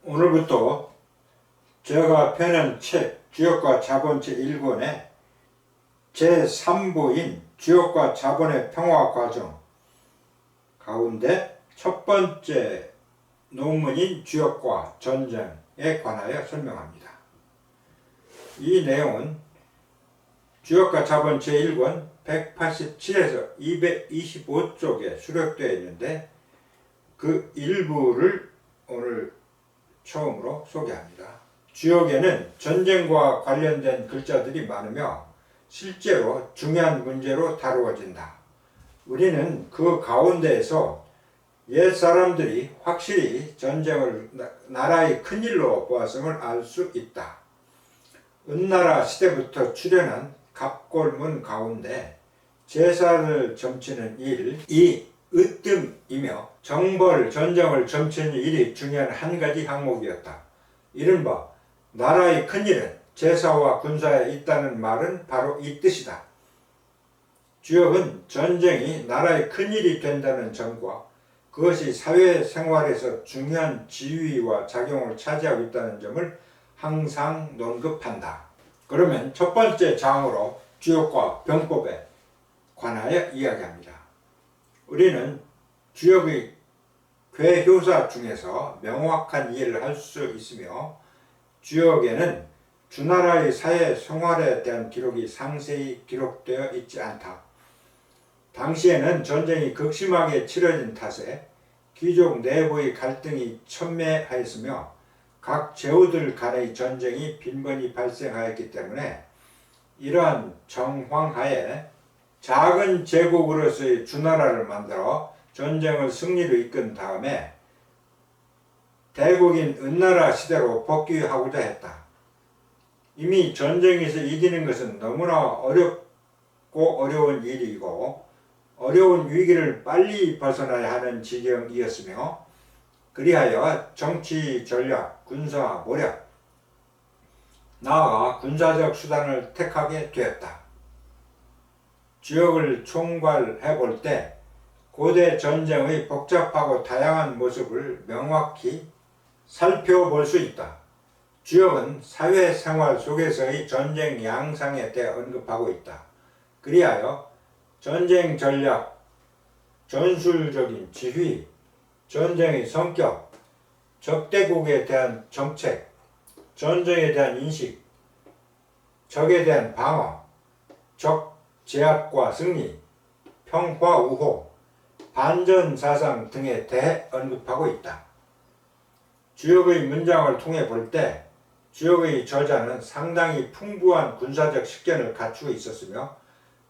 오늘부터 제가 펴낸 책 주역과 자본 제1권의 제3부인 주역과 자본의 평화 과정 가운데 첫 번째 논문인 주역과 전쟁에 관하여 설명합니다. 이 내용은 주역과 자본 제1권 187에서 225쪽에 수록되어 있는데 그 일부를 오늘 처음으로 소개합니다. 주역에는 전쟁과 관련된 글자들이 많으며 실제로 중요한 문제로 다루어진다. 우리는 그 가운데에서 옛 사람들이 확실히 전쟁을 나라의 큰일로 보았음을 알 수 있다. 은나라 시대부터 출현한 갑골문 가운데 제사를 점치는 일이 으뜸이며 정벌, 전쟁을 점치는 일이 중요한 한 가지 항목이었다. 이른바 나라의 큰일은 제사와 군사에 있다는 말은 바로 이 뜻이다. 주역은 전쟁이 나라의 큰일이 된다는 점과 그것이 사회생활에서 중요한 지위와 작용을 차지하고 있다는 점을 항상 논급한다. 그러면 첫 번째 장으로 주역과 병법에 관하여 이야기합니다. 우리는 주역의 괴효사 중에서 명확한 이해를 할 수 있으며 주역에는 주나라의 사회 생활에 대한 기록이 상세히 기록되어 있지 않다. 당시에는 전쟁이 극심하게 치러진 탓에 귀족 내부의 갈등이 첨예하였으며 각 제후들 간의 전쟁이 빈번히 발생하였기 때문에 이러한 정황하에 작은 제국으로서의 주나라를 만들어 전쟁을 승리로 이끈 다음에 대국인 은나라 시대로 복귀하고자 했다. 이미 전쟁에서 이기는 것은 너무나 어렵고 어려운 일이고 어려운 위기를 빨리 벗어나야 하는 지경이었으며 그리하여 정치 전략, 군사 모략, 나아가 군사적 수단을 택하게 되었다. 주역을 총괄해 볼 때 고대 전쟁의 복잡하고 다양한 모습을 명확히 살펴볼 수 있다. 주역은 사회생활 속에서의 전쟁 양상에 대해 언급하고 있다. 그리하여 전쟁 전략, 전술적인 지휘, 전쟁의 성격, 적대국에 대한 정책, 전쟁에 대한 인식, 적에 대한 방어, 적 제압과 승리, 평화 우호, 반전 사상 등에 대해 언급하고 있다. 주역의 문장을 통해 볼 때 주역의 저자는 상당히 풍부한 군사적 식견을 갖추고 있었으며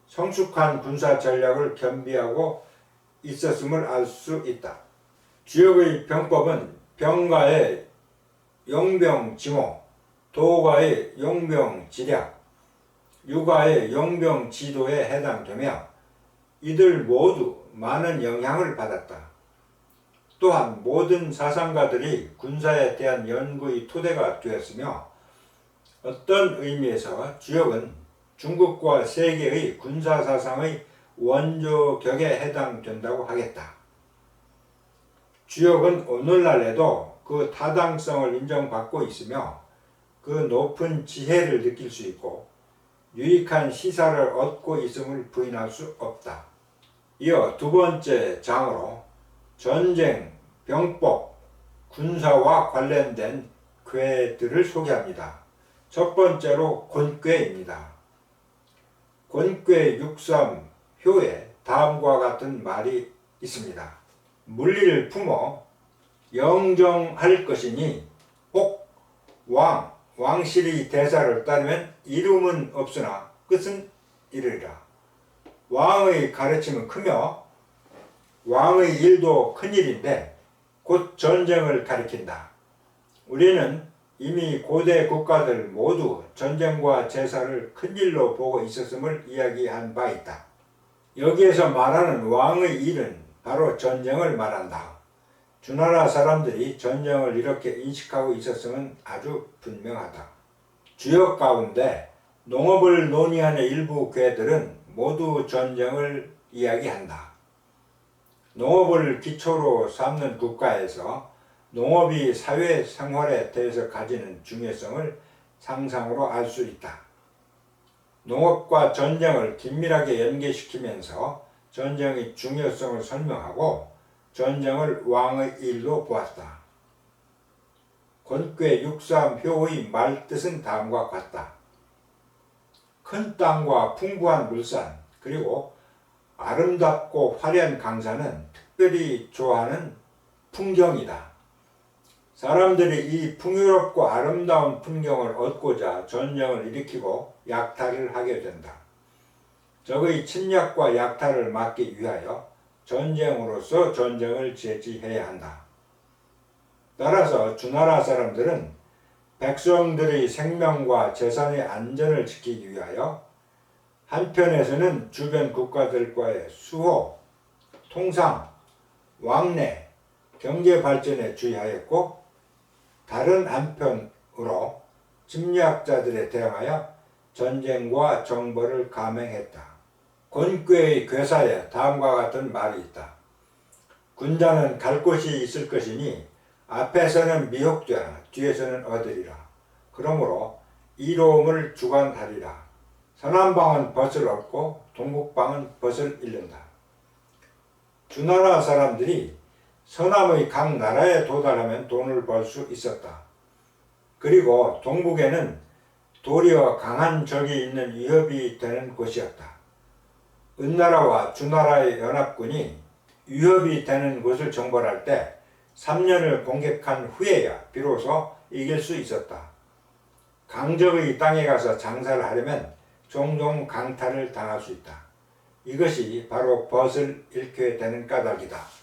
성숙한 군사 전략을 겸비하고 있었음을 알 수 있다. 주역의 병법은 병가의 용병지모, 도가의 용병지략, 유가의 용병지도에 해당되며 이들 모두 많은 영향을 받았다. 또한 모든 사상가들이 군사에 대한 연구의 토대가 되었으며 어떤 의미에서 주역은 중국과 세계의 군사사상의 원조격에 해당된다고 하겠다. 주역은 오늘날에도 그 타당성을 인정받고 있으며 그 높은 지혜를 느낄 수 있고 유익한 시사를 얻고 있음을 부인할 수 없다. 이어 두 번째 장으로 전쟁, 병법, 군사와 관련된 궤들을 소개합니다. 첫 번째로 곤궤입니다. 곤궤 6.3효에 다음과 같은 말이 있습니다. 물리를 품어 영정할 것이니 혹 왕실의 대사를 따르면 이름은 없으나 끝은 이르리라. 왕의 가르침은 크며 왕의 일도 큰일인데 곧 전쟁을 가리킨다. 우리는 이미 고대 국가들 모두 전쟁과 제사를 큰일로 보고 있었음을 이야기한 바 있다. 여기에서 말하는 왕의 일은 바로 전쟁을 말한다. 주나라 사람들이 전쟁을 이렇게 인식하고 있었음은 아주 분명하다. 주역 가운데 농업을 논의하는 일부 궤들은 모두 전쟁을 이야기한다. 농업을 기초로 삼는 국가에서 농업이 사회생활에 대해서 가지는 중요성을 상상으로 알 수 있다. 농업과 전쟁을 긴밀하게 연계시키면서 전쟁의 중요성을 설명하고 전쟁을 왕의 일로 보았다. 권괴 6.3효의 말뜻은 다음과 같다. 큰 땅과 풍부한 물산 그리고 아름답고 화려한 강산은 특별히 좋아하는 풍경이다. 사람들이 이 풍요롭고 아름다운 풍경을 얻고자 전쟁을 일으키고 약탈을 하게 된다. 적의 침략과 약탈을 막기 위하여 전쟁으로서 전쟁을 제지해야 한다. 따라서 주나라 사람들은 백성들의 생명과 재산의 안전을 지키기 위하여 한편에서는 주변 국가들과의 수호, 통상, 왕래, 경제 발전에 주의하였고 다른 한편으로 침략자들에 대항하여 전쟁과 정벌을 감행했다. 권괴의 괴사에 다음과 같은 말이 있다. 군자는 갈 곳이 있을 것이니 앞에서는 미혹되나 뒤에서는 얻으리라. 그러므로 이로움을 주관하리라. 서남방은 벗을 얻고 동북방은 벗을 잃는다. 주나라 사람들이 서남의 각 나라에 도달하면 돈을 벌 수 있었다. 그리고 동북에는 도리어 강한 적이 있는 위협이 되는 곳이었다. 은나라와 주나라의 연합군이 위협이 되는 곳을 정벌할 때 3년을 공격한 후에야 비로소 이길 수 있었다. 강적의 땅에 가서 장사를 하려면 종종 강탈을 당할 수 있다. 이것이 바로 벗을 잃게 되는 까닭이다.